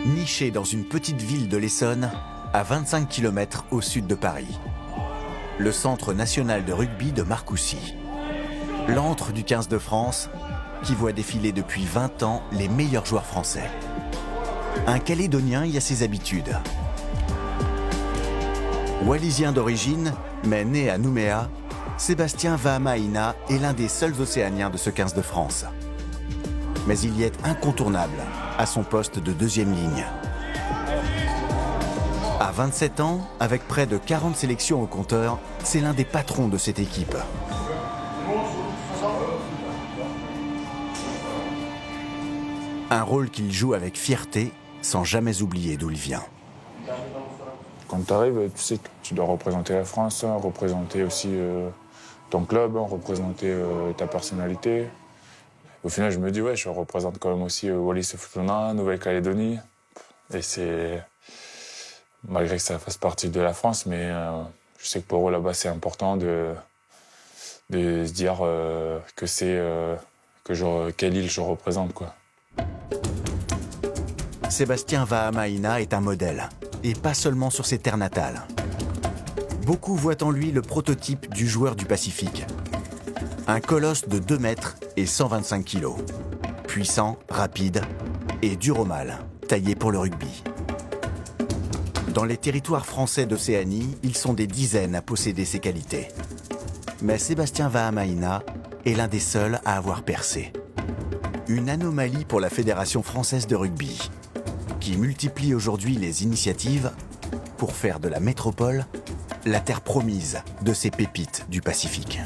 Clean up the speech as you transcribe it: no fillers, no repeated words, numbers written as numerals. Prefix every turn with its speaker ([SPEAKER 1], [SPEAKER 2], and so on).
[SPEAKER 1] niché dans une petite ville de l'Essonne, à 25 km au sud de Paris. Le Centre national de rugby de Marcoussis. L'antre du 15 de France, qui voit défiler depuis 20 ans les meilleurs joueurs français. Un Calédonien y a ses habitudes. Wallisien d'origine, mais né à Nouméa, Sébastien Vahamaina est l'un des seuls Océaniens de ce 15 de France. Mais il y est incontournable à son poste de deuxième ligne. À 27 ans, avec près de 40 sélections au compteur, c'est l'un des patrons de cette équipe. Un rôle qu'il joue avec fierté, sans jamais oublier d'où il vient.
[SPEAKER 2] Quand tu arrives, tu sais que tu dois représenter la France, représenter aussi ton club, représenter ta personnalité. Au final, je me dis, ouais, je représente quand même aussi Wallis-et-Futuna, Nouvelle-Calédonie. Et c'est... Malgré que ça fasse partie de la France, mais je sais que pour eux, là-bas, c'est important de se dire que c'est... quelle île je représente, quoi.
[SPEAKER 1] Sébastien Vahamaina est un modèle, et pas seulement sur ses terres natales. Beaucoup voient en lui le prototype du joueur du Pacifique. Un colosse de 2 mètres et 125 kilos. Puissant, rapide et dur au mal, taillé pour le rugby. Dans les territoires français d'Océanie, ils sont des dizaines à posséder ces qualités. Mais Sébastien Vahamaina est l'un des seuls à avoir percé. Une anomalie pour la Fédération française de rugby, qui multiplie aujourd'hui les initiatives pour faire de la métropole la terre promise de ces pépites du Pacifique.